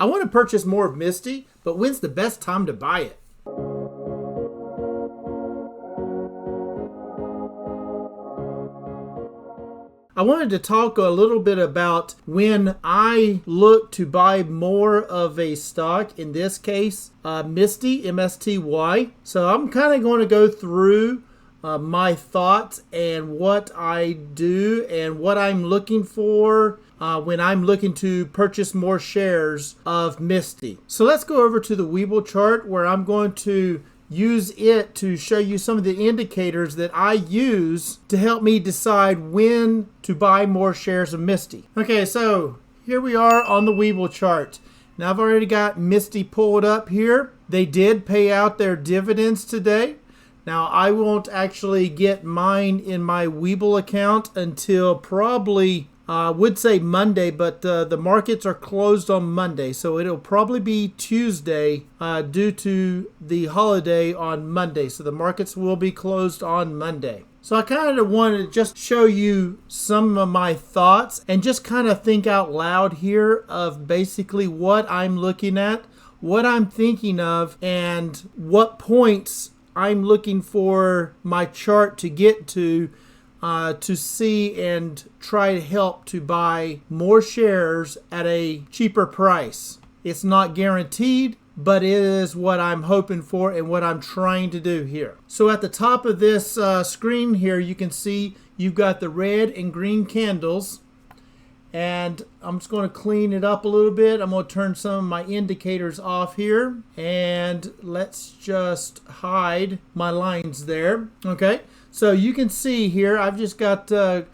I want to purchase more of MSTY, but when's the best time to buy it? I wanted to talk a little bit about when I look to buy more of a stock, in this case, MSTY, M-S-T-Y. So I'm kind of going to go through my thoughts and what I do and what I'm looking for when I'm looking to purchase more shares of MSTY. So let's go over to the Webull chart, where I'm going to use it to show you some of the indicators that I use to help me decide when to buy more shares of MSTY. Okay, so here we are on the Webull chart. Now I've already got MSTY pulled up here. They did pay out their dividends today. Now I won't actually get mine in my Webull account until probably would say Monday, but the markets are closed on Monday, so it'll probably be Tuesday due to the holiday on Monday. So the markets will be closed on Monday. So I kind of wanted to just show you some of my thoughts and just kind of think out loud here of basically what I'm looking at, what I'm thinking of, and what points I'm looking for my chart to get to see and try to help to buy more shares at a cheaper price. It's not guaranteed, but it is what I'm hoping for and what I'm trying to do here. So at the top of this screen here, you can see you've got the red and green candles. And I'm just going to clean it up a little bit. I'm going to turn some of my indicators off here. And let's just hide my lines there. Okay. So you can see here, I've just got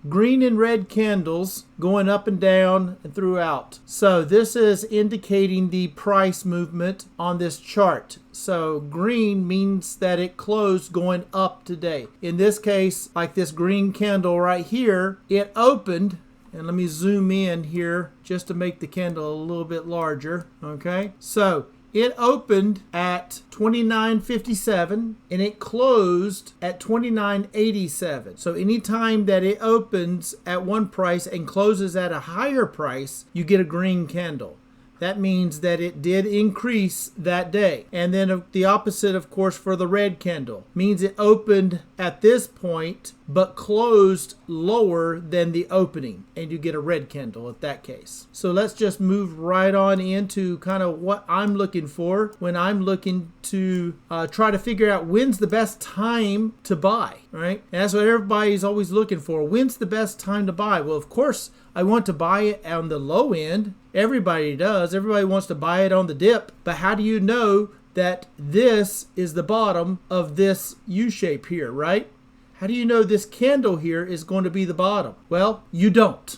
green and red candles going up and down and throughout. So this is indicating the price movement on this chart. So green means that it closed going up today. In this case, like this green candle right here, it opened. And let me zoom in here just to make the candle a little bit larger. Okay, so it opened at $29.57 and it closed at $29.87. So anytime that it opens at one price and closes at a higher price, you get a green candle. That means that it did increase that day. And then the opposite, of course, for the red candle. Means it opened at this point, but closed lower than the opening. And you get a red candle at that case. So let's just move right on into kind of what I'm looking for when I'm looking to try to figure out when's the best time to buy, right? And that's what everybody's always looking for. When's the best time to buy? Well, of course, I want to buy it on the low end. Everybody does. Everybody wants to buy it on the dip. But how do you know that this is the bottom of this U-shape here, right? How do you know this candle here is going to be the bottom? Well, you don't.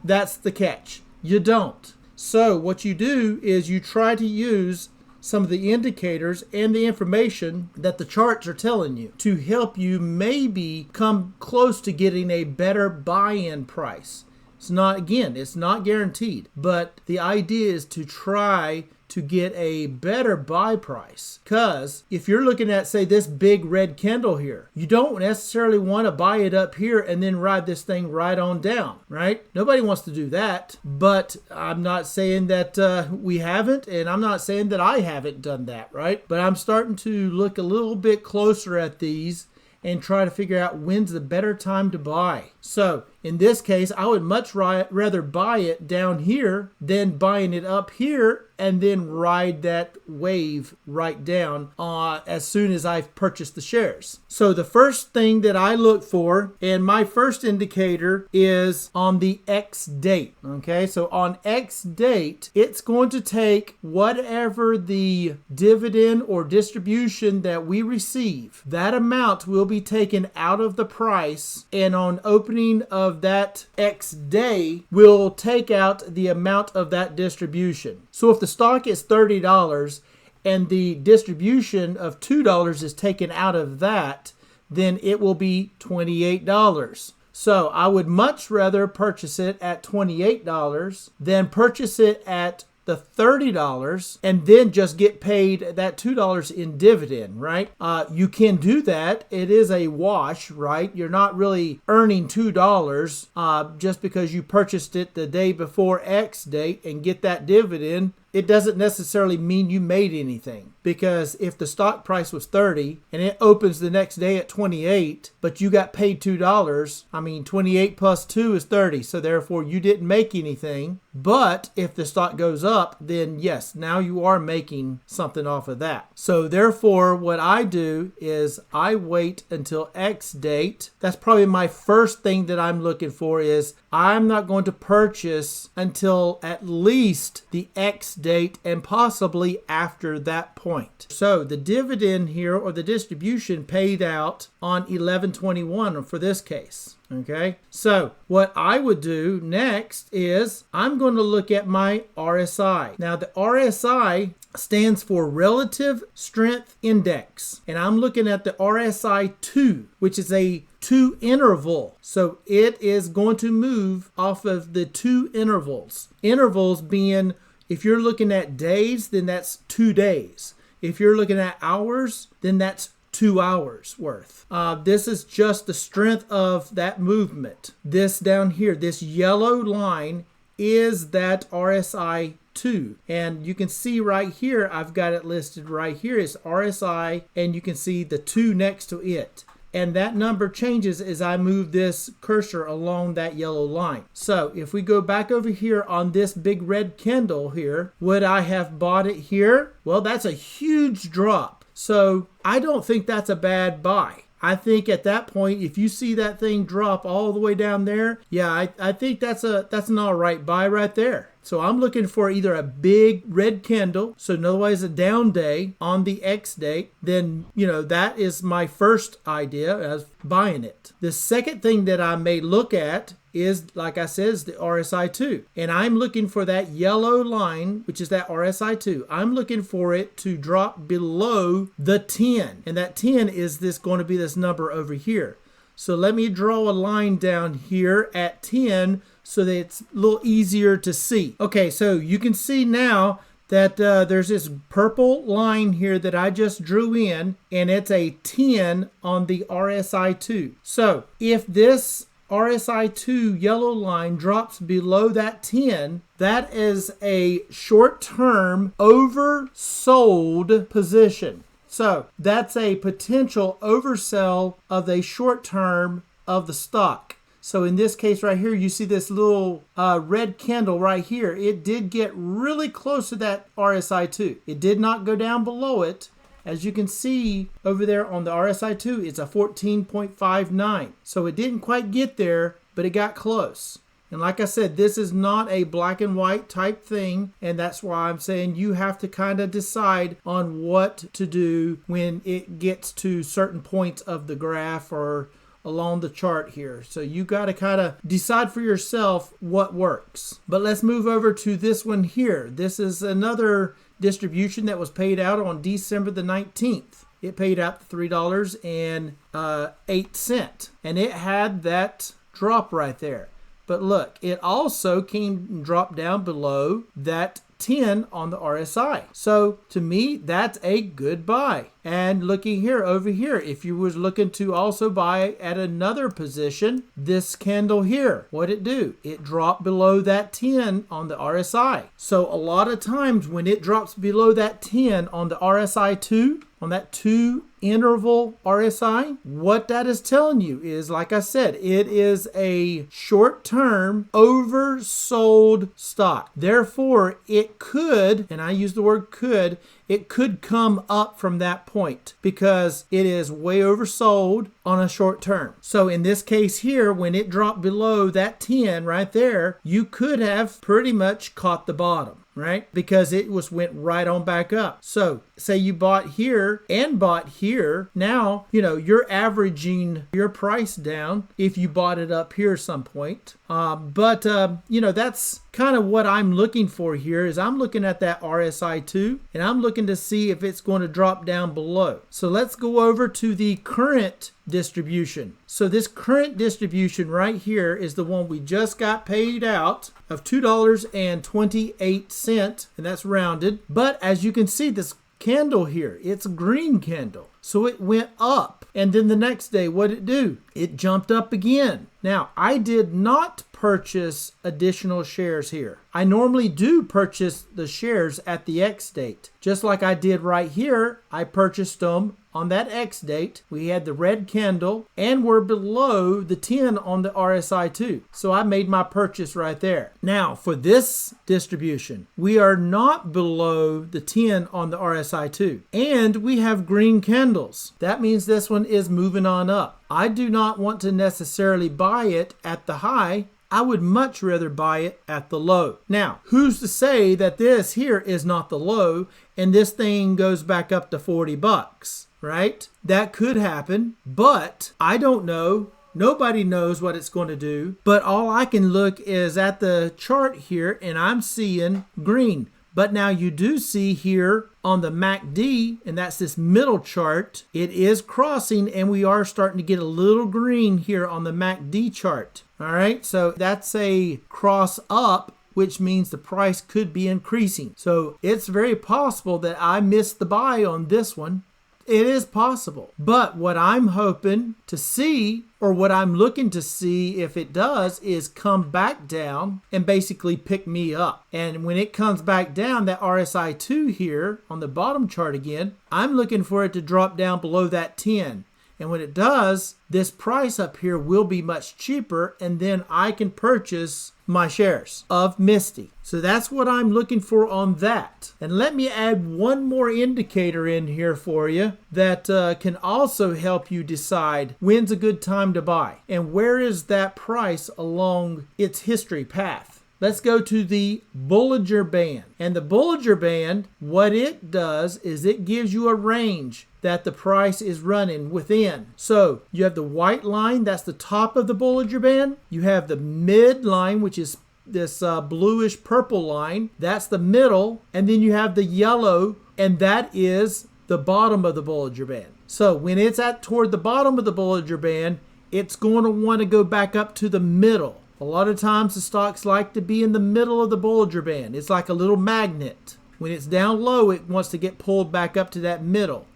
That's the catch. You don't. So what you do is you try to use some of the indicators and the information that the charts are telling you to help you maybe come close to getting a better buy-in price. It's not guaranteed, but the idea is to try to get a better buy price. Because if you're looking at, say, this big red candle here, you don't necessarily want to buy it up here and then ride this thing right on down, right? Nobody wants to do that, but I'm not saying that we haven't, and I'm not saying that I haven't done that, right? But I'm starting to look a little bit closer at these and try to figure out when's the better time to buy. So in this case, I would much rather buy it down here than buying it up here and then ride that wave right down as soon as I've purchased the shares. So the first thing that I look for, and my first indicator, is on the X date. Okay, so on X date, it's going to take whatever the dividend or distribution that we receive. That amount will be taken out of the price, and on opening of that X day, we'll take out the amount of that distribution. So if the stock is $30 and the distribution of $2 is taken out of that, then it will be $28. So I would much rather purchase it at $28 than purchase it at the $30 and then just get paid that $2 in dividend, right? You can do that. It is a wash, right? You're not really earning $2 just because you purchased it the day before X date and get that dividend it doesn't necessarily mean you made anything, because if the stock price was 30 and it opens the next day at 28, but you got paid $2, I mean 28 plus 2 is 30, so therefore you didn't make anything. But if the stock goes up, then yes, now you are making something off of that. So therefore what I do is I wait until X date. That's probably my first thing that I'm looking for, is I'm not going to purchase until at least the X date and possibly after that point. So the dividend here, or the distribution, paid out on 11/21 for this case. Okay, so what I would do next is I'm going to look at my RSI. Now the RSI stands for Relative Strength Index, and I'm looking at the RSI 2, which is a 2 interval. So it is going to move off of the 2 intervals. Intervals being, if you're looking at days, then that's 2 days. If you're looking at hours, then that's 2 hours worth. This is just the strength of that movement. This down here, this yellow line, is that RSI 2. And you can see right here, I've got it listed right here is RSI, and you can see the 2 next to it. And that number changes as I move this cursor along that yellow line. So if we go back over here on this big red candle here, would I have bought it here? Well, that's a huge drop. So I don't think that's a bad buy. I think at that point, if you see that thing drop all the way down there, yeah, I think that's an all right buy right there. So I'm looking for either a big red candle, so in other words a down day on the X date, then that is my first idea as buying it. The second thing that I may look at is, like I said, is the RSI 2. And I'm looking for that yellow line, which is that RSI 2. I'm looking for it to drop below the 10. And that 10 is going to be this number over here. So let me draw a line down here at 10 so that it's a little easier to see. Okay, so you can see now that there's this purple line here that I just drew in, and it's a 10 on the RSI 2. So if this RSI 2 yellow line drops below that 10, that is a short-term oversold position. So that's a potential oversell of a short term of the stock. So in this case right here, you see this little red candle right here. It did get really close to that RSI 2. It did not go down below it. As you can see over there on the RSI 2, it's a 14.59. So it didn't quite get there, but it got close. And like I said, this is not a black and white type thing, and that's why I'm saying you have to kind of decide on what to do when it gets to certain points of the graph or along the chart here. So you got to kind of decide for yourself what works. But let's move over to this one here. This is another distribution that was paid out on December the 19th. It paid out $3.08, and it had that drop right there. But look, it also came and dropped down below that 10 on the RSI. So to me, that's a good buy. And looking here, over here, if you was looking to also buy at another position, this candle here, what'd it do? It dropped below that 10 on the RSI. So a lot of times when it drops below that 10 on the RSI 2, on that 2 interval RSI, what that is telling you is, like I said, it is a short-term oversold stock. Therefore, it could, and I use the word could, it could come up from that point because it is way oversold on a short term. So in this case here, when it dropped below that 10 right there, you could have pretty much caught the bottom, right? Because it went right on back up. So say you bought here and bought here. Now, you're averaging your price down if you bought it up here some point. But that's kind of what I'm looking for here is I'm looking at that RSI 2 and I'm looking to see if it's going to drop down below. So let's go over to the current distribution. So this current distribution right here is the one we just got paid out of $2.28, and that's rounded. But as you can see, this candle here, it's a green candle. So it went up. And then the next day, what did it do? It jumped up again. Now, I did not purchase additional shares here. I normally do purchase the shares at the X date. Just like I did right here, I purchased them on that X date. We had the red candle and we're below the 10 on the RSI too. So I made my purchase right there. Now for this distribution, we are not below the 10 on the RSI too. And we have green candles. That means this one is moving on up. I do not want to necessarily buy it at the high. I would much rather buy it at the low. Now, who's to say that this here is not the low and this thing goes back up to 40 bucks, right? That could happen, but I don't know. Nobody knows what it's going to do, but all I can look is at the chart here and I'm seeing green. But now you do see here on the MACD, and that's this middle chart, it is crossing and we are starting to get a little green here on the MACD chart. All right, so that's a cross up, which means the price could be increasing. So it's very possible that I missed the buy on this one. It is possible. But what I'm hoping to see, or what I'm looking to see if it does, is come back down and basically pick me up. And when it comes back down, that RSI 2 here on the bottom chart again, I'm looking for it to drop down below that 10. And when it does, this price up here will be much cheaper, and then I can purchase my shares of MSTY. So that's what I'm looking for on that. And let me add one more indicator in here for you that can also help you decide when's a good time to buy and where is that price along its history path. Let's go to the Bollinger Band. And the Bollinger Band, what it does is it gives you a range that the price is running within. So you have the white line, that's the top of the Bollinger Band. You have the mid line, which is this bluish purple line. That's the middle. And then you have the yellow, and that is the bottom of the Bollinger Band. So when it's toward the bottom of the Bollinger Band, it's going to want to go back up to the middle. A lot of times the stocks like to be in the middle of the Bollinger Band. It's like a little magnet. When it's down low, it wants to get pulled back up to that middle.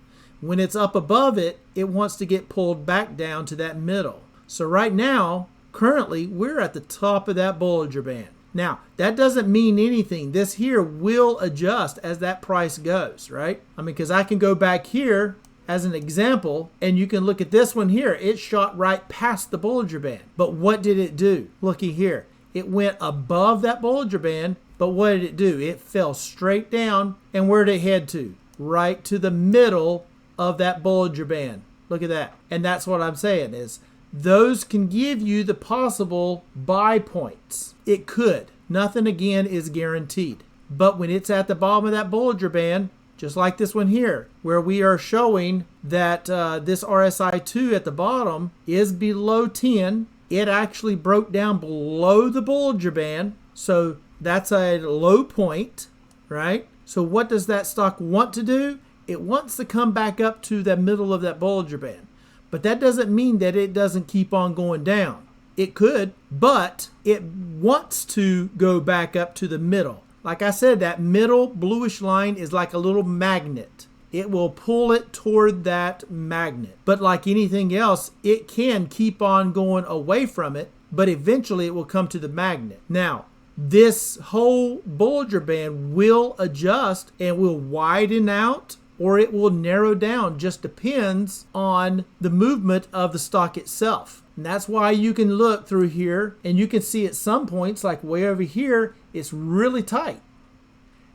When it's up above it, it wants to get pulled back down to that middle. So right now, currently, we're at the top of that Bollinger Band. Now, that doesn't mean anything. This here will adjust as that price goes, right? I mean, because I can go back here as an example, and you can look at this one here. It shot right past the Bollinger Band. But what did it do? Looky here. It went above that Bollinger Band, but what did it do? It fell straight down, and where did it head to? Right to the middle of that Bollinger Band. Look at that. And that's what I'm saying is those can give you the possible buy points. It could. Nothing again is guaranteed. But when it's at the bottom of that Bollinger Band, just like this one here, where we are showing that this RSI 2 at the bottom is below 10, it actually broke down below the Bollinger Band. So that's a low point, right? So what does that stock want to do? It wants to come back up to the middle of that Bollinger Band. But that doesn't mean that it doesn't keep on going down. It could, but it wants to go back up to the middle. Like I said, that middle bluish line is like a little magnet. It will pull it toward that magnet. But like anything else, it can keep on going away from it, but eventually it will come to the magnet. Now, this whole Bollinger Band will adjust and will widen out, or it will narrow down. Just depends on the movement of the stock itself. And that's why you can look through here and you can see at some points, like way over here, it's really tight.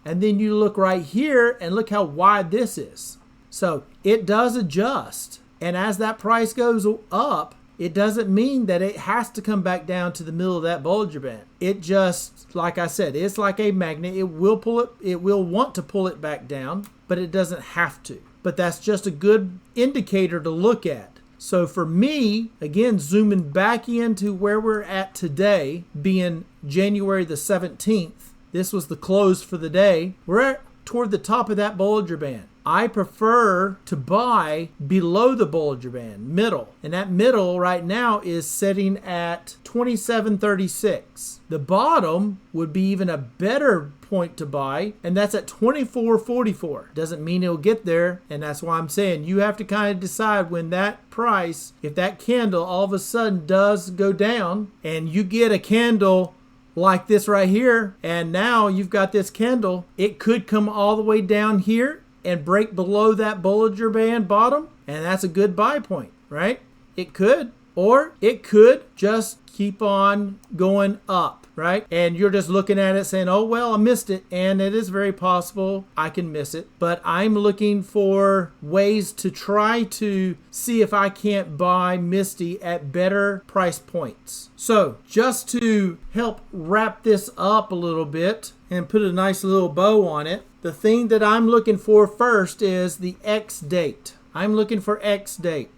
And then you look right here and look how wide this is. So it does adjust. And as that price goes up, it doesn't mean that it has to come back down to the middle of that Bollinger Band. It just, like I said, it's like a magnet. It will pull it, it will want to pull it back down, but it doesn't have to. But that's just a good indicator to look at. So for me, again, zooming back into where we're at today, being January the 17th, this was the close for the day. We're toward the top of that Bollinger Band. I prefer to buy below the Bollinger Band, middle. And that middle right now is sitting at 27.36. The bottom would be even a better point to buy, and that's at 24.44. Doesn't mean it'll get there, and that's why I'm saying you have to kind of decide when that price, if that candle all of a sudden does go down, and you get a candle like this right here, and now you've got this candle, it could come all the way down here and break below that Bollinger Band bottom, and that's a good buy point, right? It could. Or it could just keep on going up, right? And you're just looking at it saying, oh, well, I missed it. And it is very possible I can miss it. But I'm looking for ways to try to see if I can't buy MSTY at better price points. So just to help wrap this up a little bit and put a nice little bow on it, the thing that I'm looking for first is the X date. I'm looking for X date.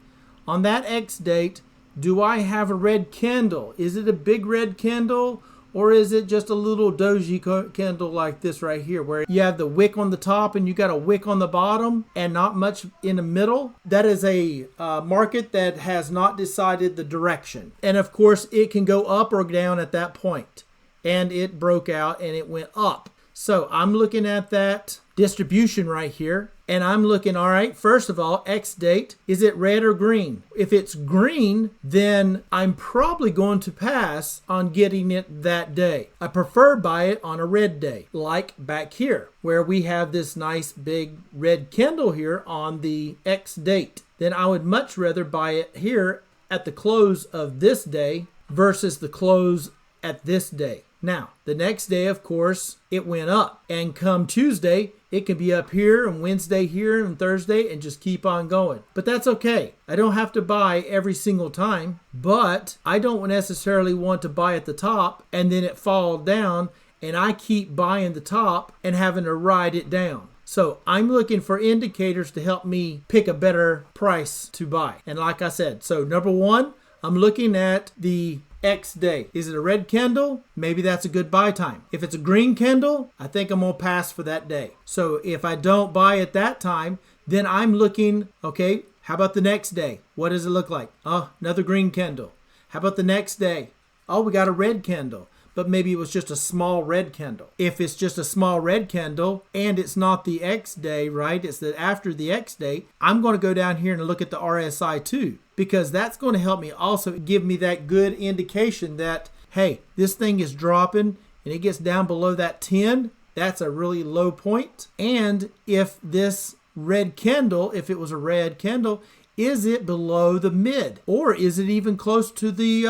On that X date, do I have a red candle? Is it a big red candle, or is it just a little doji candle like this right here, where you have the wick on the top and you got a wick on the bottom and not much in the middle? That is a market that has not decided the direction. And of course, it can go up or down at that point. And it broke out and it went up. So I'm looking at that distribution right here, and I'm looking, all right, first of all, X date, is it red or green? If it's green, then I'm probably going to pass on getting it that day. I prefer buy it on a red day, like back here, where we have this nice big red candle here on the X date. Then I would much rather buy it here at the close of this day versus the close at this day. Now, the next day, of course, it went up. And come Tuesday, it can be up here, and Wednesday here, and Thursday, and just keep on going. But that's okay. I don't have to buy every single time. But I don't necessarily want to buy at the top, and then it fall down, and I keep buying the top and having to ride it down. So I'm looking for indicators to help me pick a better price to buy. And like I said, so number one, I'm looking at the X day. Is it a red candle? Maybe that's a good buy time. If it's a green candle, I think I'm going to pass for that day. So if I don't buy at that time, then I'm looking, okay, how about the next day? What does it look like? Oh, another green candle. How about the next day? Oh, we got a red candle. But maybe it was just a small red candle. If it's just a small red candle and it's not the X day, right? It's the after the X day, I'm going to go down here and look at the RSI too, because that's going to help me also give me that good indication that, hey, this thing is dropping and it gets down below that 10. That's a really low point. And if this red candle, if it was a red candle, is it below the mid, or is it even close to the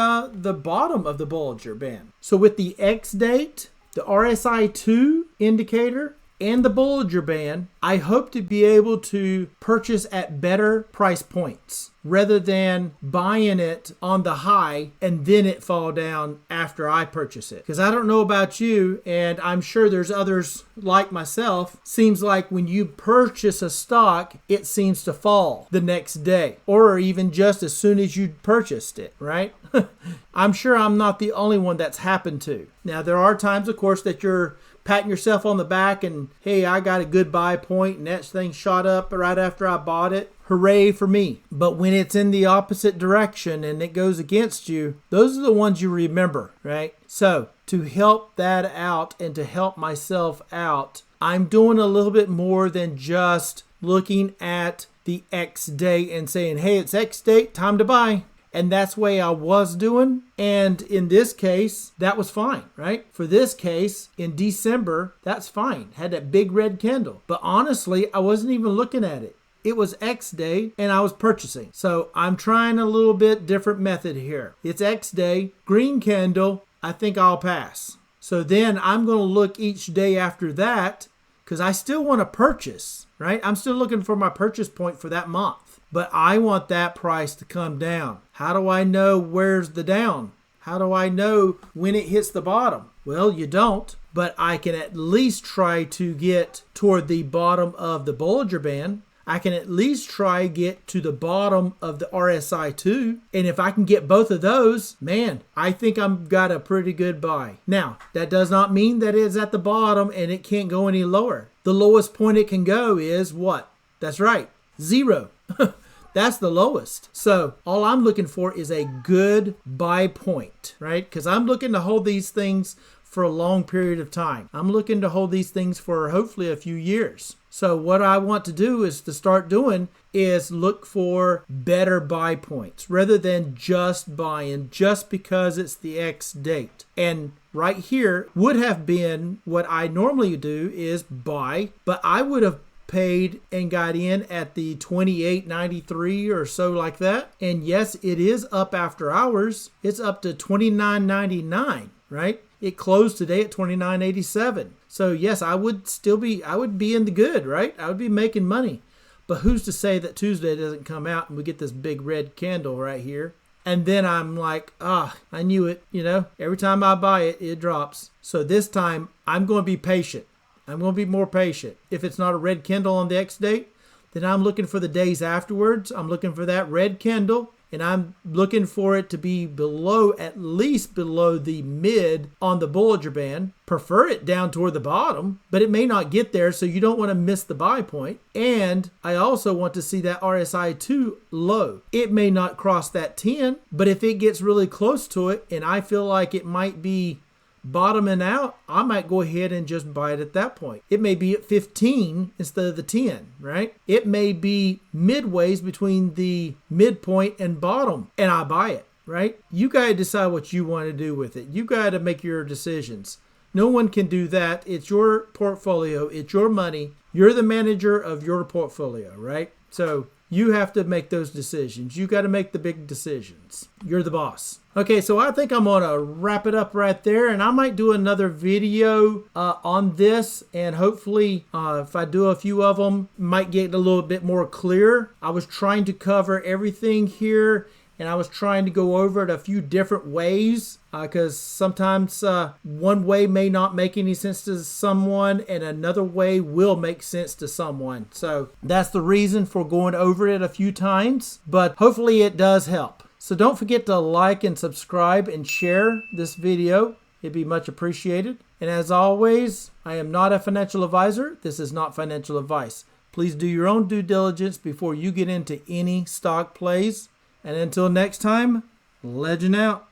bottom of the Bollinger Band? So with the X date, the RSI 2 indicator, and the Bollinger Band, I hope to be able to purchase at better price points rather than buying it on the high and then it fall down after I purchase it. Because I don't know about you, and I'm sure there's others like myself, seems like when you purchase a stock, it seems to fall the next day or even just as soon as you purchased it, right? I'm sure I'm not the only one that's happened to. Now, there are times, of course, that you're patting yourself on the back and, hey, I got a good buy point and that thing shot up right after I bought it. Hooray for me. But when it's in the opposite direction and it goes against you, those are the ones you remember, right? So to help that out and to help myself out, I'm doing a little bit more than just looking at the X day and saying, hey, it's X date, time to buy. And that's the way I was doing. And in this case, that was fine, right? For this case, in December, that's fine. Had that big red candle. But honestly, I wasn't even looking at it. It was X day and I was purchasing. So I'm trying a little bit different method here. It's X day, green candle, I think I'll pass. So then I'm going to look each day after that because I still want to purchase, right? I'm still looking for my purchase point for that month. But I want that price to come down. How do I know where's the down? How do I know when it hits the bottom? Well, you don't, but I can at least try to get toward the bottom of the Bollinger Band. I can at least try get to the bottom of the RSI 2. And if I can get both of those, man, I think I've got a pretty good buy. Now, that does not mean that it's at the bottom and it can't go any lower. The lowest point it can go is what? That's right, 0. That's the lowest. So all I'm looking for is a good buy point, right? Because I'm looking to hold these things for a long period of time. I'm looking to hold these things for hopefully a few years. So what I want to do is to start doing is look for better buy points rather than just buying just because it's the X date. And right here would have been what I normally do is buy, but I would have paid and got in at the 28.93 or so like that. And yes, it is up after hours. It's up to 29.99, right? It closed today at 29.87. So yes, I would be in the good, right? I would be making money. But who's to say that Tuesday doesn't come out and we get this big red candle right here? And then I'm like, I knew it. Every time I buy it, it drops. So this time I'm going to be patient. I'm going to be more patient. If it's not a red candle on the X date, then I'm looking for the days afterwards. I'm looking for that red candle, and I'm looking for it to be at least below the mid on the Bollinger Band. Prefer it down toward the bottom, but it may not get there, so you don't want to miss the buy point. And I also want to see that RSI 2 low. It may not cross that 10, but if it gets really close to it and I feel like it might be bottoming out, I might go ahead and just buy it at that point. It may be at 15 instead of the 10, right? It may be midways between the midpoint and bottom, and I buy it, right? You got to decide what you want to do with it. You got to make your decisions. No one can do that. It's your portfolio. It's your money. You're the manager of your portfolio, right? So you have to make those decisions. You got to make the big decisions. You're the boss. Okay, so I think I'm going to wrap it up right there, and I might do another video on this, and hopefully if I do a few of them, might get a little bit more clear. I was trying to cover everything here, and I was trying to go over it a few different ways because sometimes one way may not make any sense to someone and another way will make sense to someone. So that's the reason for going over it a few times, but hopefully it does help. So don't forget to like and subscribe and share this video. It'd be much appreciated. And as always, I am not a financial advisor. This is not financial advice. Please do your own due diligence before you get into any stock plays. And until next time, legend out.